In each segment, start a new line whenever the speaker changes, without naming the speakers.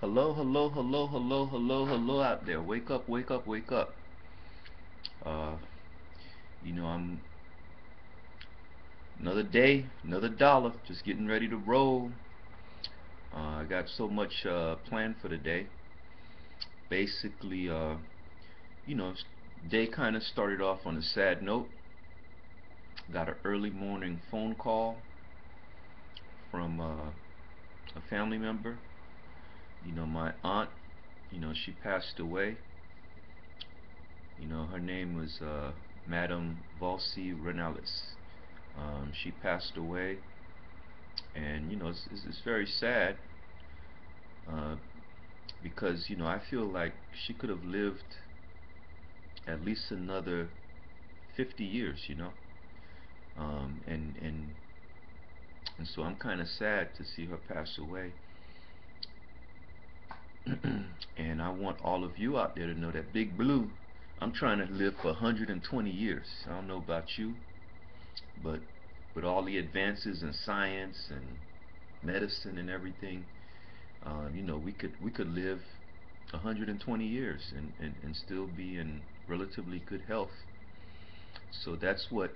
Hello, hello, hello, hello, hello, hello out there. Wake up, wake up, wake up. Uh, I'm another day, another dollar, just getting ready to roll. I got so much planned for the day. Basically, you know, day kind of started off on a sad note. Got an early morning phone call from a family member. My aunt, she passed away. Her name was Madame Valsy Renalis. She passed away, and it's very sad uh, because I feel like she could have lived at least another 50 years, and so I'm kind of sad to see her pass away. And I want all of you out there to know that Big Blue, I'm trying to live for 120 years. I don't know about you, but with all the advances in science and medicine and everything, we could live 120 years and still be in relatively good health. So that's what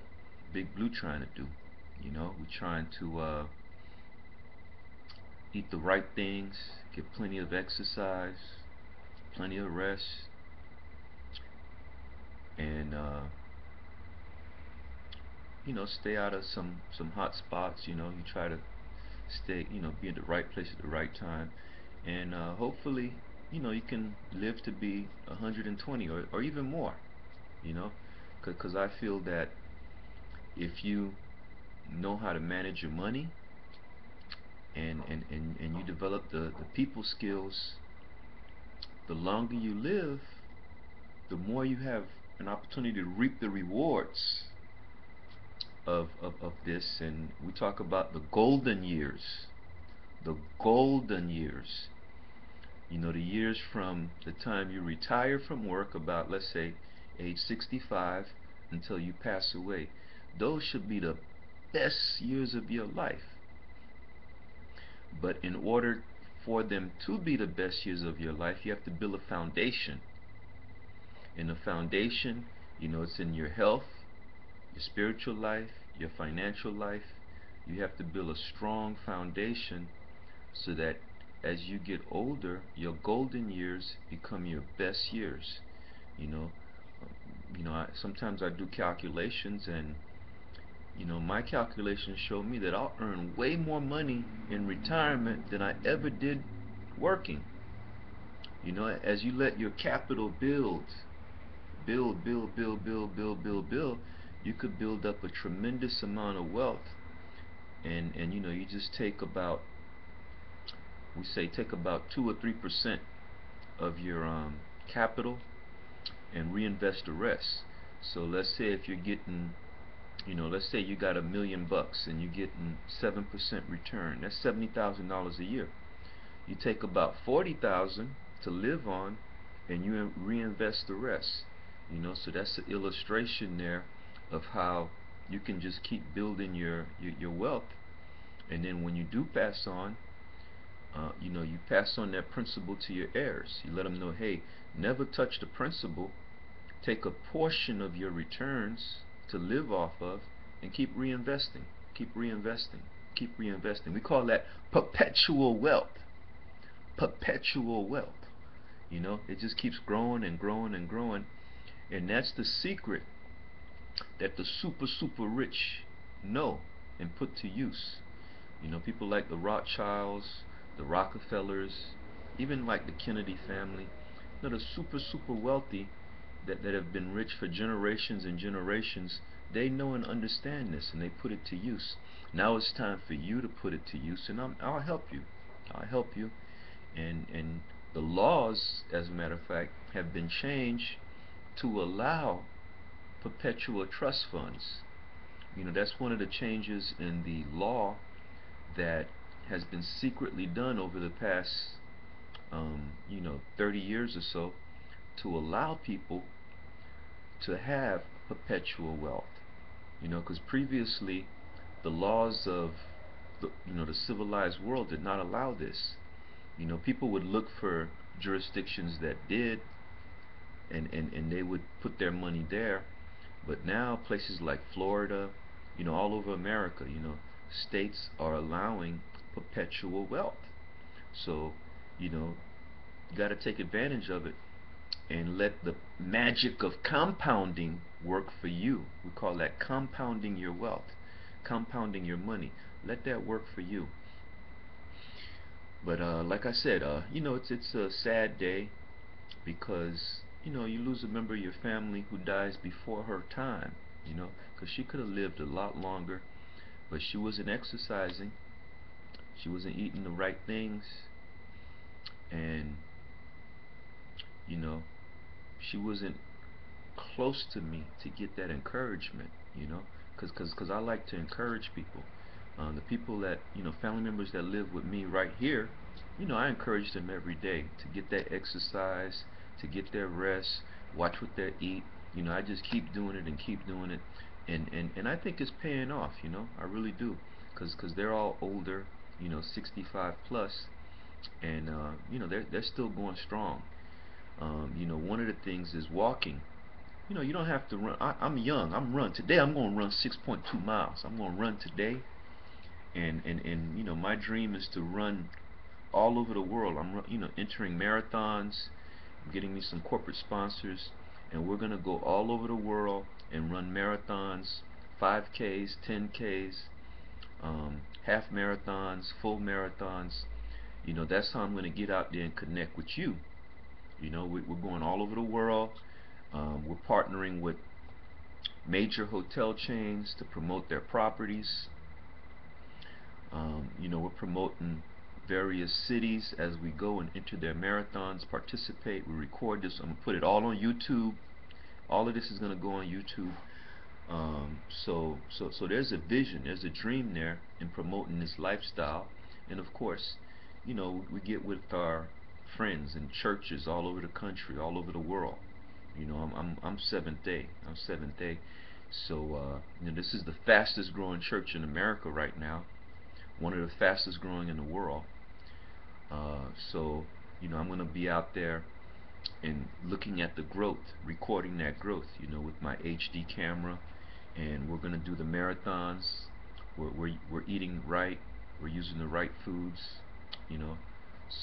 Big Blue trying to do. We're trying to eat the right things, get plenty of exercise, plenty of rest, and stay out of some hot spots. You try to stay, be in the right place at the right time, and hopefully, you can live to be 120 or even more. You know, because I feel that if you know how to manage your money and you develop the people skills, the longer you live, the more you have an opportunity to reap the rewards of this. And we talk about the golden years. The golden years. The years from the time you retire from work, about, let's say, age 65, until you pass away. Those should be the best years of your life. But in order for them to be the best years of your life, you have to build a foundation. And the foundation, it's in your health, your spiritual life, your financial life. You have to build a strong foundation so that as you get older, your golden years become your best years. You know, sometimes I do calculations, and my calculations show me that I'll earn way more money in retirement than I ever did working. As you let your capital build, you could build up a tremendous amount of wealth. And you just take about, we say, take about 2 or 3% of your capital and reinvest the rest. So let's say if you're getting, let's say you got $1 million and you're getting 7% return. That's $70,000 a year. You take about 40,000 to live on, and you reinvest the rest. So that's an illustration there of how you can just keep building your wealth. And then when you do pass on, you pass on that principle to your heirs. You let them know, hey, never touch the principal. Take a portion of your returns to live off of, and keep reinvesting, keep reinvesting, keep reinvesting. We call that perpetual wealth. Perpetual wealth. It just keeps growing and growing and growing. And that's the secret that the super rich know and put to use. People like the Rothschilds, the Rockefellers, even like the Kennedy family, the super wealthy that have been rich for generations and generations. They know and understand this, and they put it to use. Now it's time for you to put it to use, and I'll help you. I'll help you. And the laws, as a matter of fact, have been changed to allow perpetual trust funds. That's one of the changes in the law that has been secretly done over the past 30 years or so, to allow people to have perpetual wealth. Because previously the laws of the civilized world did not allow this. You know, people would look for jurisdictions that did, and they would put their money there. But now places like Florida, you know, all over America, you know, states are allowing perpetual wealth. So, you know, you got to take advantage of it and let the magic of compounding work for you. We call that compounding your wealth, compounding your money. Let that work for you. But like I said, you know, it's a sad day because, you know, you lose a member of your family who dies before her time. You know, because she could have lived a lot longer, but she wasn't exercising. She wasn't eating the right things, and you know, she wasn't close to me to get that encouragement, you know, cause I like to encourage people. The people that, you know, family members that live with me right here, you know, I encourage them every day to get that exercise, to get their rest, watch what they eat. You know, I just keep doing it and keep doing it, and I think it's paying off. You know, I really do, cause they're all older, you know, 65 plus, and you know, they're still going strong. You know, one of the things is walking. You know, you don't have to run. I'm young. I'm run today. I'm going to run 6.2 miles. I'm going to run today, and you know, my dream is to run all over the world. You know, entering marathons. I'm getting me some corporate sponsors, and we're going to go all over the world and run marathons, 5Ks, 10Ks, half marathons, full marathons. You know, that's how I'm going to get out there and connect with you. You know, we're going all over the world. We're partnering with major hotel chains to promote their properties. You know, we're promoting various cities as we go and enter their marathons, participate. We record this. I'm going to put it all on YouTube. All of this is going to go on YouTube. So there's a vision, there's a dream there in promoting this lifestyle. And of course, you know, we get with our friends and churches all over the country, all over the world. You know, I'm Seventh Day. I'm Seventh Day. So you know, this is the fastest growing church in America right now. One of the fastest growing in the world. So you know, I'm going to be out there and looking at the growth, recording that growth. You know, with my HD camera, and we're going to do the marathons. We're eating right. We're using the right foods. You know,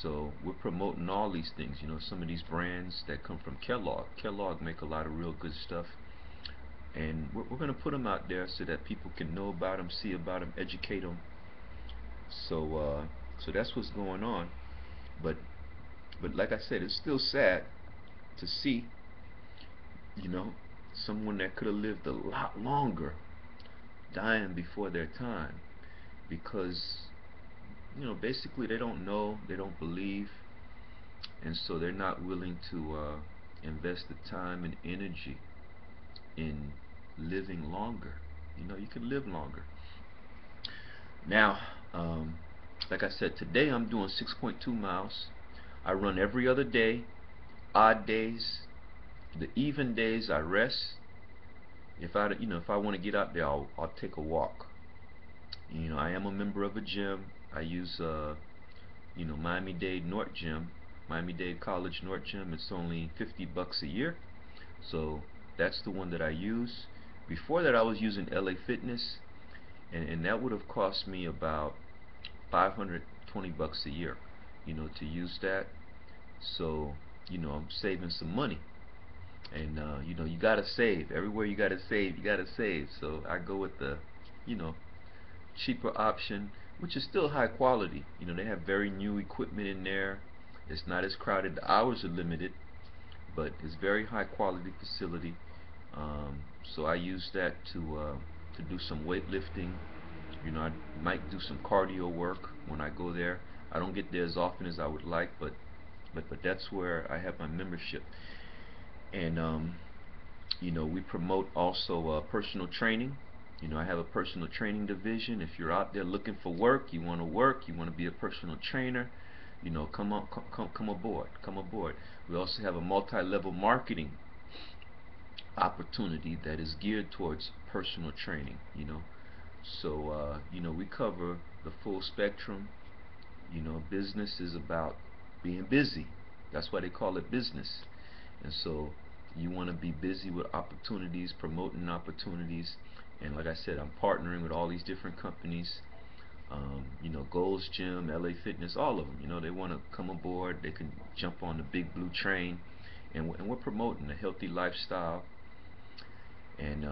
so we're promoting all these things. You know, some of these brands that come from Kellogg. Kellogg make a lot of real good stuff, and we're going to put them out there so that people can know about them, see about them, educate them. So that's what's going on. But like I said, it's still sad to see, you know, someone that could have lived a lot longer dying before their time because, you know, basically they don't know, they don't believe, and so they're not willing to invest the time and energy in living longer. You know, you can live longer. Now, like I said, today I'm doing 6.2 miles. I run every other day. Odd days, the even days I rest. If I want to get out there, I'll take a walk. You know, I am a member of a gym. I use you know, Miami-Dade North Gym, Miami-Dade College North Gym. It's only $50 a year, so that's the one that I use. Before that, I was using LA Fitness, and that would have cost me about $520 a year, you know, to use that. So, you know, I'm saving some money. And you know, you gotta save. Everywhere you gotta save, you gotta save. So I go with the, you know, cheaper option, which is still high quality. You know, they have very new equipment in there. It's not as crowded. The hours are limited, but it's very high quality facility. So I use that to do some weightlifting. You know, I might do some cardio work when I go there. I don't get there as often as I would like, but that's where I have my membership. And you know, we promote also personal training. You know, I have a personal training division. If you're out there looking for work, you want to work, you want to be a personal trainer, you know, come aboard. Come aboard. We also have a multi-level marketing opportunity that is geared towards personal training. You know, so you know, we cover the full spectrum. You know, business is about being busy. That's why they call it business. And so you want to be busy with opportunities, promoting opportunities. And like I said, I'm partnering with all these different companies. You know, Gold's Gym, LA Fitness, all of them. You know, they want to come aboard. They can jump on the big blue train, and we're promoting a healthy lifestyle, and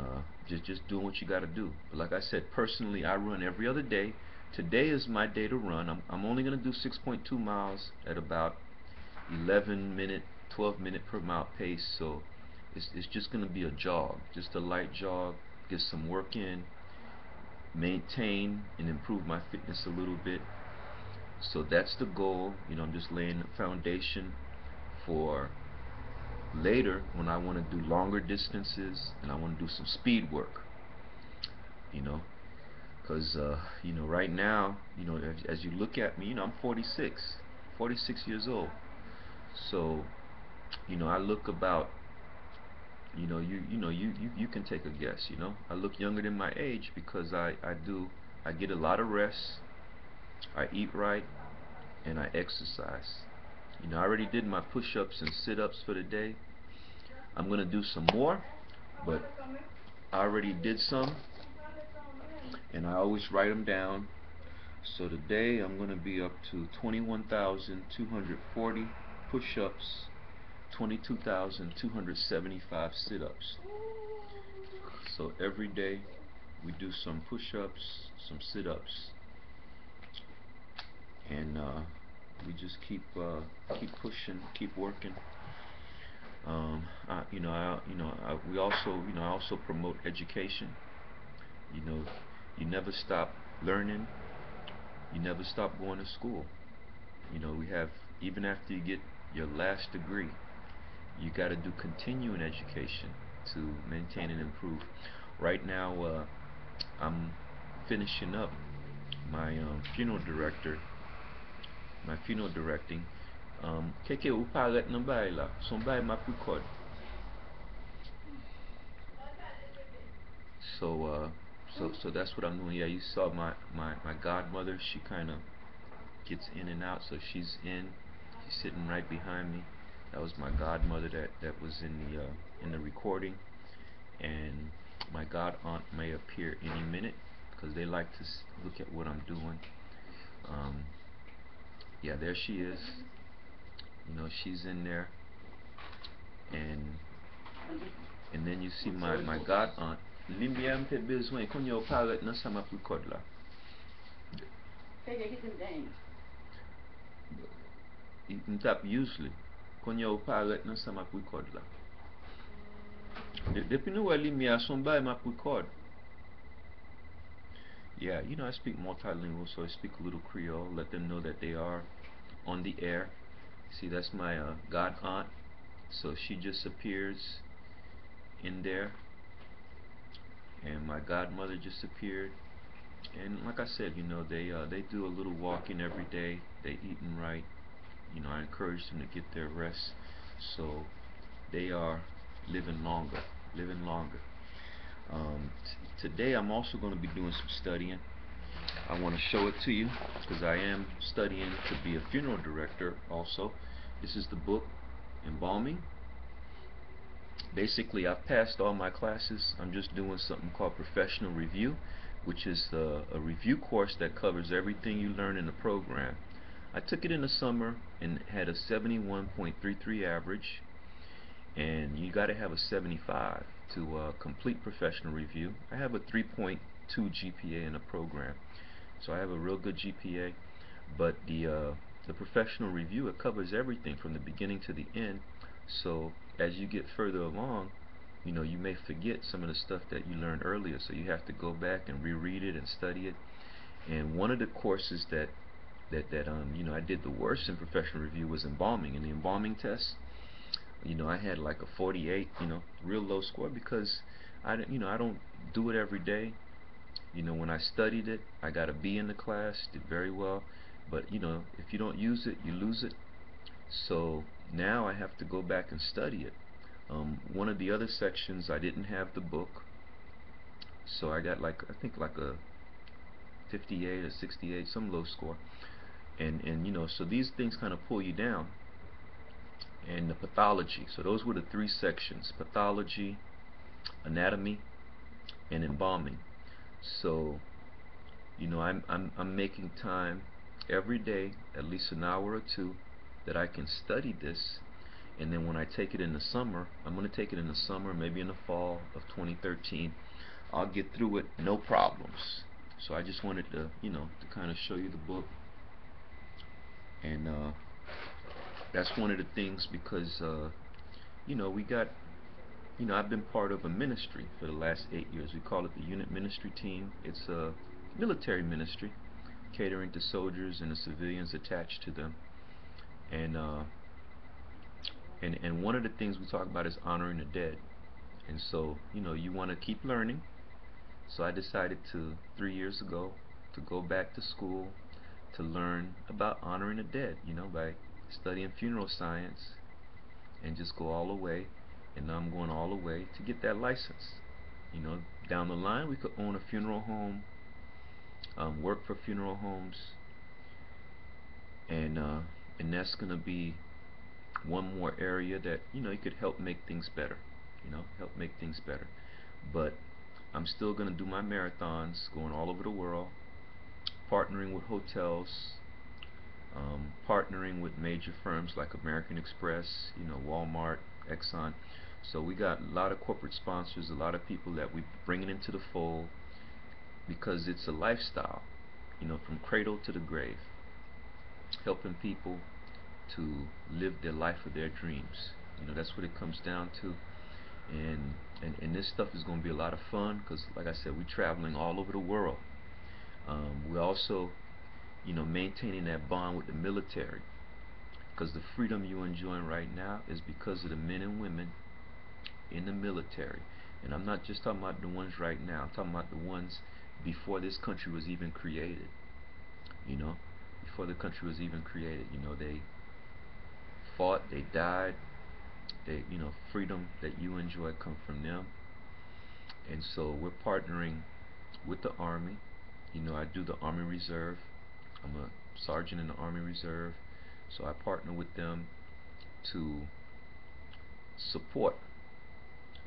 just doing what you got to do. But like I said, personally, I run every other day. Today is my day to run. I'm only going to do 6.2 miles at about 11-minute, 12-minute per mile pace. So it's just going to be a jog, just a light jog, get some work in, maintain and improve my fitness a little bit. So that's the goal. You know, I'm just laying the foundation for later when I want to do longer distances and I want to do some speed work. You know, because you know, right now, you know, as you look at me, you know, I'm 46 years old. So, you know, I look about, you know, you can take a guess. You know, I look younger than my age because I get a lot of rest, I eat right, and I exercise. You know, I already did my push-ups and sit-ups for the day. I'm gonna do some more, but I already did some, and I always write them down. So today I'm gonna be up to 21,240 push-ups, 22,275 sit-ups. So every day we do some push-ups, some sit-ups, and we just keep pushing, keep working. We also, you know, I also promote education. You know, you never stop learning. You never stop going to school. You know, we have, even after you get your last degree, you got to do continuing education to maintain and improve. Right now, I'm finishing up my funeral director, my funeral directing. Keke ou paret nan bay la, son bay map record. So so that's what I'm doing. Yeah, you saw my godmother. She kind of gets in and out, so she's in. She's sitting right behind me. That was my godmother that was in the recording, and my god aunt may appear any minute because they like to look at what I'm doing. Um, yeah, there she is. You know, she's in there, and then you see my god aunt. Lumière mte bezwen kon yo paret nan sa map record la. Mtap usually kon yo paret nan sa map record la. Depi nou wè lumière son bay map record. Yeah, you know, I speak multilingual, so I speak a little Creole, let them know that they are on the air. See, that's my god aunt, so she just appears in there, and my godmother just appeared. And like I said, you know, they do a little walking every day. They eating right. You know, I encourage them to get their rest, so they are living longer, living longer. Today I'm also going to be doing some studying. I want to show it to you because I am studying to be a funeral director also. This is the book, Embalming. Basically, I've passed all my classes. I'm just doing something called Professional Review, which is a review course that covers everything you learn in the program. I took it in the summer and had a 71.33 average, and you got to have a 75 to complete Professional Review. I have a 3.2 GPA in the program, so I have a real good GPA. But the Professional Review, it covers everything from the beginning to the end. So as you get further along, you know, you may forget some of the stuff that you learned earlier, so you have to go back and reread it and study it. And one of the courses that you know, I did the worst in Professional Review was embalming. In the embalming test, you know, I had like a 48, you know, real low score because I don't do it every day. You know, when I studied it, I got a B in the class, did very well. But you know, if you don't use it, you lose it. So now I have to go back and study it. One of the other sections, I didn't have the book, so I got like, I think like a 58 or 68, some low score. And you know, so these things kind of pull you down. And the pathology, so those were the three sections: pathology, anatomy, and embalming. So you know, I'm making time every day, at least an hour or two, that I can study this. And then when I take it in the summer, I'm going to take it in the summer, maybe in the fall of 2013, I'll get through it no problems. So I just wanted to, you know, to kind of show you the book. And that's one of the things, because you know, we got, you know, I've been part of a ministry for the last 8 years. We call it the Unit Ministry Team. It's a military ministry catering to soldiers and the civilians attached to them. And and one of the things we talk about is honoring the dead. And so, you know, you want to keep learning. So I decided to, 3 years ago, to go back to school to learn about honoring the dead, you know, by studying funeral science, and just go all the way. And now I'm going all the way to get that license. You know, down the line we could own a funeral home, work for funeral homes, and that's going to be one more area that, you know, you could help make things better. You know, help make things better. But I'm still going to do my marathons, going all over the world, partnering with hotels, partnering with major firms like American Express, you know, Walmart, Exxon. So we got a lot of corporate sponsors, a lot of people that we bringing into the fold, because it's a lifestyle, you know, from cradle to the grave, helping people to live their life of their dreams. You know, that's what it comes down to. And this stuff is going to be a lot of fun, because like I said, we're traveling all over the world. We're also, you know, maintaining that bond with the military, because the freedom you're enjoying right now is because of the men and women in the military. And I'm not just talking about the ones right now, I'm talking about the ones before this country was even created. You know, before the country was even created, you know, they fought, they died, they, you know, freedom that you enjoy come from them. And so we're partnering with the Army. You know, I do the Army Reserve. I'm a sergeant in the Army Reserve, so I partner with them to support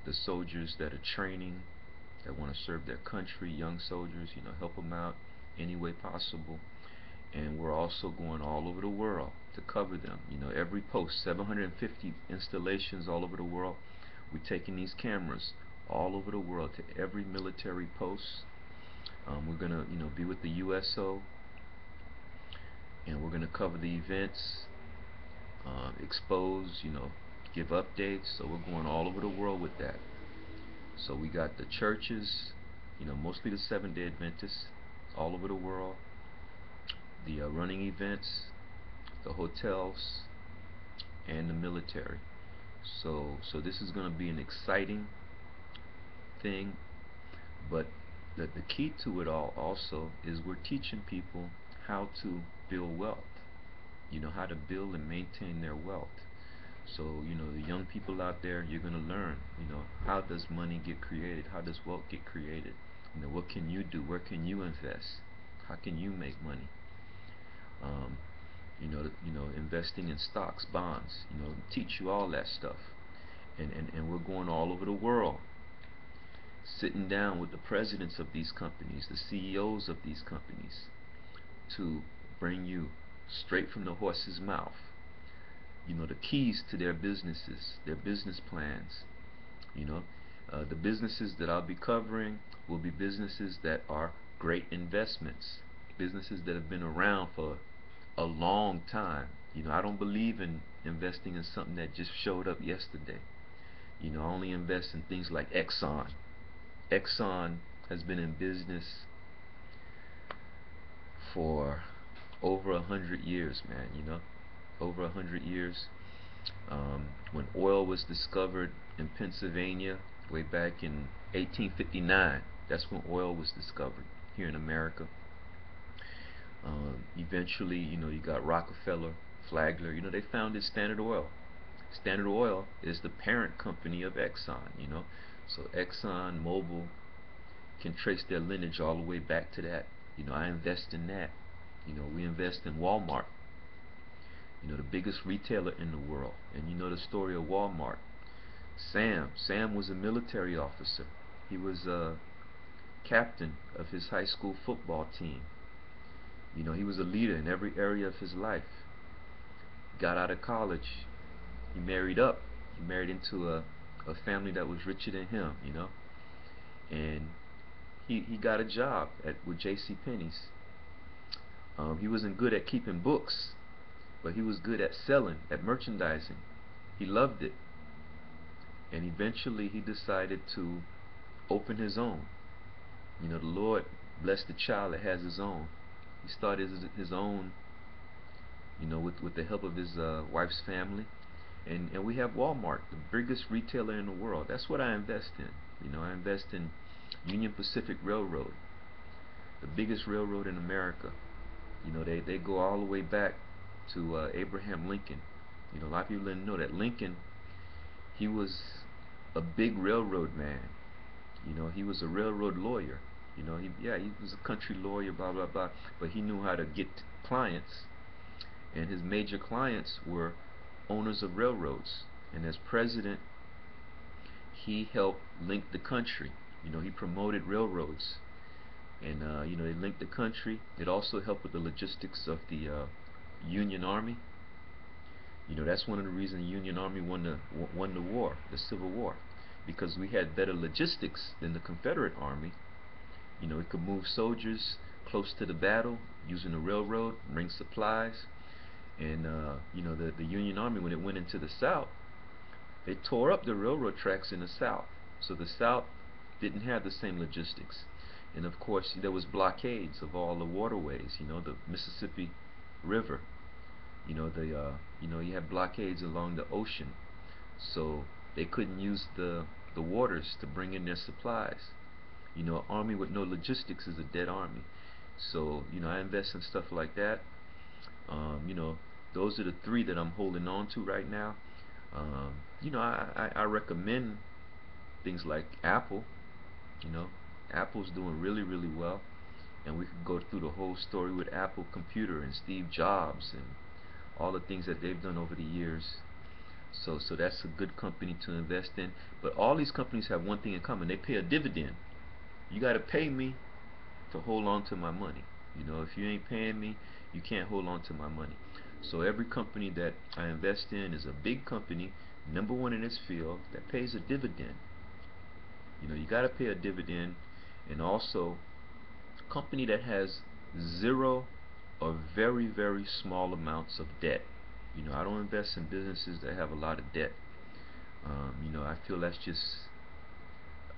the soldiers that are training, that want to serve their country, young soldiers, you know, help them out any way possible. And we're also going all over the world to cover them. You know, every post, 750 installations all over the world. We're taking these cameras all over the world to every military post. We're gonna, you know, be with the USO, and we're gonna cover the events, expose, you know, give updates. So we're going all over the world with that. So we got the churches, you know, mostly the Seventh-day Adventists all over the world, the running events, the hotels, and the military. So this is going to be an exciting thing, but the key to it all also is we're teaching people how to build wealth, you know, how to build and maintain their wealth. So, you know, the young people out there, you're going to learn, you know, how does money get created? How does wealth get created? You know, what can you do? Where can you invest? How can you make money? You know, investing in stocks, bonds, you know, teach you all that stuff. And we're going all over the world, sitting down with the presidents of these companies, the CEOs of these companies, to bring you straight from the horse's mouth, you know, the keys to their businesses, their business plans. You know, the businesses that I'll be covering will be businesses that are great investments, businesses that have been around for a long time. You know, I don't believe in investing in something that just showed up yesterday. You know, I only invest in things like Exxon. Exxon has been in business for over 100 years, man. You know, over 100 years. When oil was discovered in Pennsylvania way back in 1859, that's when oil was discovered here in America. Eventually, you know, you got Rockefeller, Flagler, you know, they founded Standard Oil. Standard Oil is the parent company of Exxon, you know. So Exxon Mobil can trace their lineage all the way back to that. You know, I invest in that. We invest in Walmart, the biggest retailer in the world. And you know the story of Walmart. Sam was a military officer. He was a captain of his high school football team. He was a leader in every area of his life. Got out of college. He married up. He married into a family that was richer than him, and he got a job with J.C. Penney's. He wasn't good at keeping books, but he was good at selling, at merchandising. He loved it. And eventually he decided to open his own. The Lord blessed the child that has his own. He started his own, with the help of his wife's family. And we have Walmart, the biggest retailer in the world. That's what I invest in. I invest in Union Pacific Railroad, the biggest railroad in America. They go all the way back to Abraham Lincoln. A lot of people didn't know that Lincoln, he was a big railroad man. He was a railroad lawyer. He was a country lawyer, blah blah blah, but he knew how to get clients, and his major clients were owners of railroads. And as president, he helped link the country. He promoted railroads, and they linked the country. It also helped with the logistics of the Union Army. That's one of the reasons the Union Army won the war, the Civil War, because we had better logistics than the Confederate Army. It could move soldiers close to the battle using the railroad, bring supplies. And the Union Army, when it went into the South, they tore up the railroad tracks in the South. So the South didn't have the same logistics. And of course there was blockades of all the waterways, the Mississippi River. You had blockades along the ocean, so they couldn't use the waters to bring in their supplies. An army with no logistics is a dead army. So I invest in stuff like that. Those are the three that I'm holding on to right now. I recommend things like Apple. Apple's doing really, really well, and we could go through the whole story with Apple Computer and Steve Jobs and all the things that they've done over the years. So that's a good company to invest in. But all these companies have one thing in common: they pay a dividend. You got to pay me to hold on to my money. If you ain't paying me, you can't hold on to my money. So every company that I invest in is a big company, number one in its field, that pays a dividend. You got to pay a dividend. And also, a company that has zero or very, very small amounts of debt. I don't invest in businesses that have a lot of debt. I feel that's just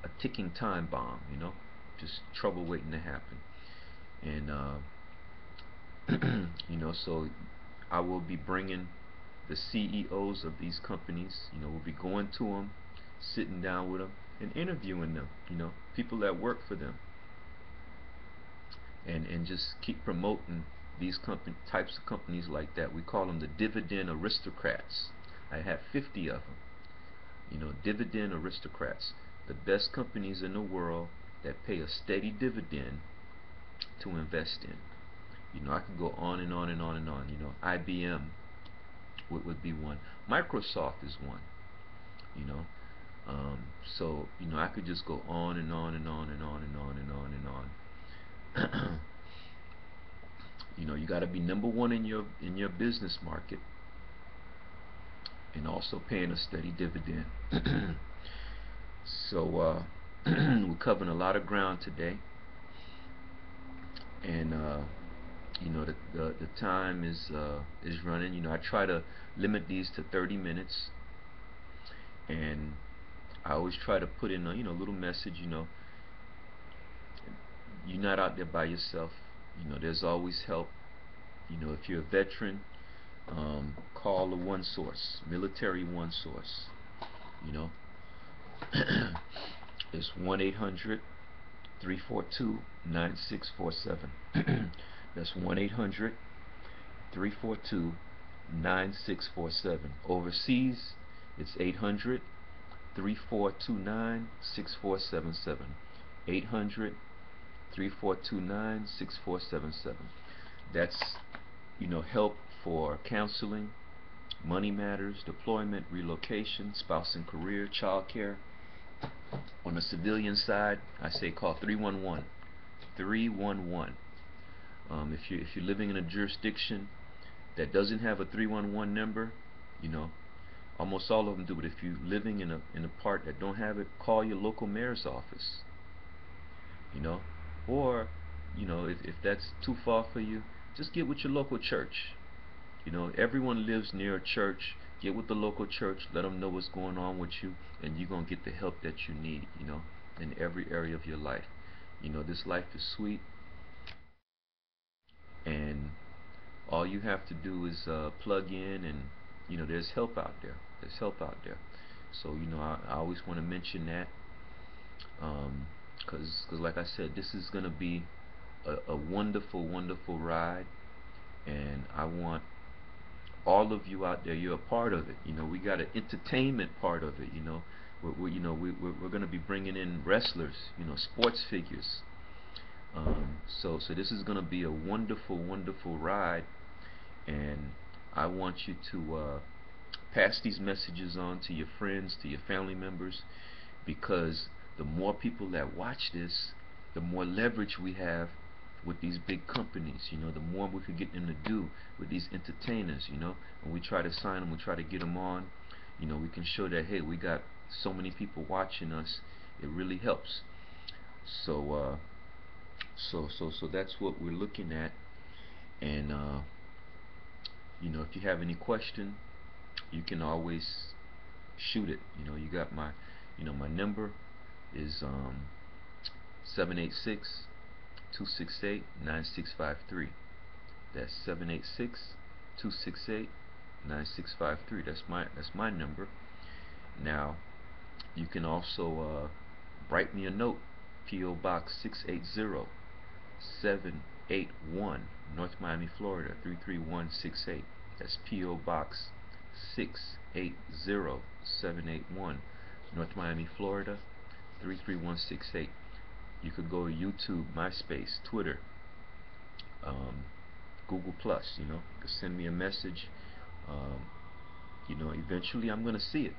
a ticking time bomb, just trouble waiting to happen. And so I will be bringing the CEOs of these companies. We'll be going to them, sitting down with them, and interviewing them. People that work for them, and just keep promoting these types of companies like that. We call them the dividend aristocrats. I have 50 of them. Dividend aristocrats, the best companies in the world that pay a steady dividend to invest in. I could go on and on and on and on. IBM would be one. Microsoft is one. So I could just go on and on and on and on and on and on and on. You got to be number one in your business market, and also paying a steady dividend. So we're covering a lot of ground today, and the time is running. I try to limit these to 30 minutes, and I always try to put in a little message. You're not out there by yourself. There's always help. If you're a veteran, call the One Source, Military One Source. It's 1-800-342-9647. That's 1-800-342-9647. Overseas, it's 800-3429-6477. 800-3429-6477. That's, help for counseling, money matters, deployment, relocation, spouse and career, child care. On the civilian side, I say call 311. 311. If you're living in a jurisdiction that doesn't have a 311 number, you know, almost all of them do. But if you're living in a part that don't have it, call your local mayor's office. You know, or if that's too far for you, just get with your local church. Everyone lives near a church. Get with the local church. Let them know what's going on with you, and you're gonna get the help that you need. In every area of your life. This life is sweet, and all you have to do is plug in, and there's help out there. There's help out there. So I always want to mention that, because like I said, this is gonna be a wonderful, wonderful ride, and I want all of you out there. You're a part of it. We got an entertainment part of it. We're going to be bringing in wrestlers, sports figures. So this is going to be a wonderful, wonderful ride, and I want you to pass these messages on to your friends, to your family members, because the more people that watch this, the more leverage we have with these big companies. The more we could get them to do with these entertainers. When we try to sign them, we try to get them on, we can show that, hey, we got so many people watching us. It really helps. So that's what we're looking at. And if you have any question, you can always shoot it. You got my number is 786 268 9653. That's 786-268-9653. That's my number. Now, you can also write me a note. P.O. Box 680-781, North Miami, Florida 33168. That's P.O. Box 680-781, North Miami, Florida 33168. You could go to YouTube, MySpace, Twitter, Google Plus. You could send me a message. Eventually I'm gonna see it.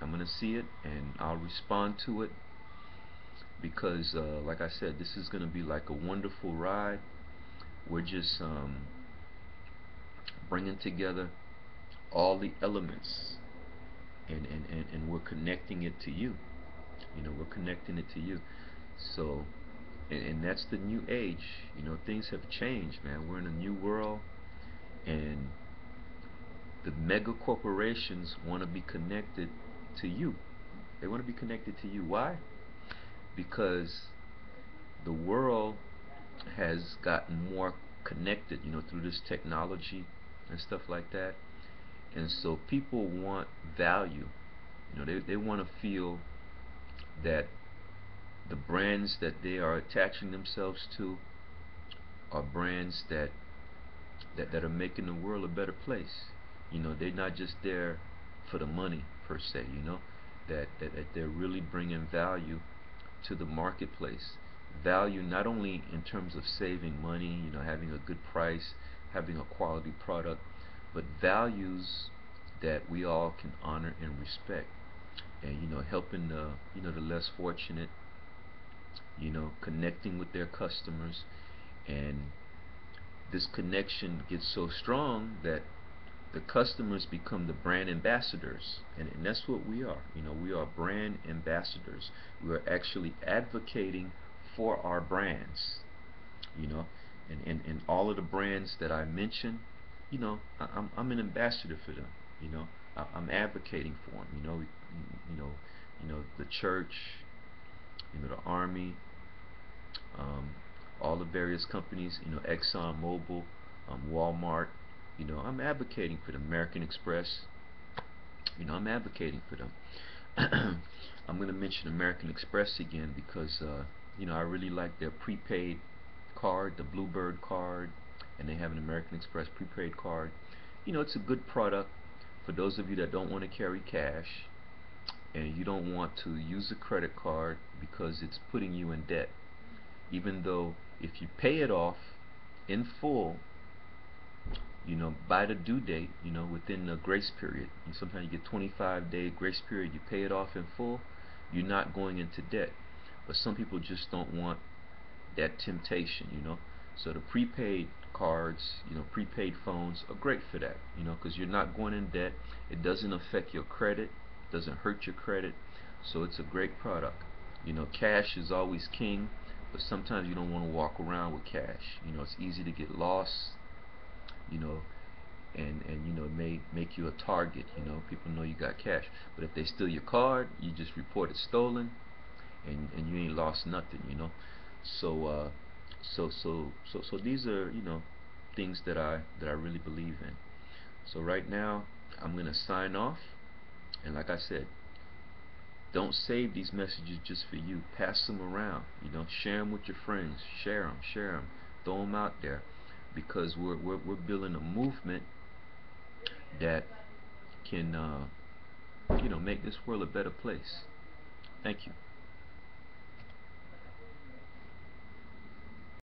I'm gonna see it, and I'll respond to it, because like I said, this is gonna be like a wonderful ride. We're just bringing together all the elements, and we're connecting it to you. We're connecting it to you. So, and that's the new age. Things have changed, man. We're in a new world, and the mega corporations want to be connected to you. They want to be connected to you. Why? Because the world has gotten more connected, through this technology and stuff like that. And so people want value. They want to feel that the brands that they are attaching themselves to are brands that are making the world a better place. They're not just there for the money per se. That they're really bringing value to the marketplace. Value not only in terms of saving money, having a good price, having a quality product, but values that we all can honor and respect. And helping the less fortunate, connecting with their customers. And this connection gets so strong that the customers become the brand ambassadors, and that's what we are. We are brand ambassadors. We are actually advocating for our brands. And all of the brands that I mentioned, I'm an ambassador for them. I'm advocating for them. The church, the army, all the various companies, Exxon Mobil, Walmart. I'm advocating for them. American Express. I'm advocating for them. I'm going to mention American Express again because I really like their prepaid card, the Bluebird card, and they have an American Express prepaid card. It's a good product for those of you that don't want to carry cash, and you don't want to use a credit card because it's putting you in debt. Even though if you pay it off in full, by the due date, within the grace period. And sometimes you get 25-day grace period, you pay it off in full, you're not going into debt. But some people just don't want that temptation. So the prepaid cards, prepaid phones are great for that, because you're not going in debt. It doesn't affect your credit, doesn't hurt your credit, so it's a great product. Cash is always king, but sometimes you don't want to walk around with cash. It's easy to get lost, you know, and it may make you a target. People know you got cash, but if they steal your card, you just report it stolen, and you ain't lost nothing. So so these are things that I really believe in. So right now I'm gonna sign off, and like I said, don't save these messages just for you. Pass them around. Share them with your friends. Share them. Throw them out there, because we're building a movement that can make this world a better place. Thank you.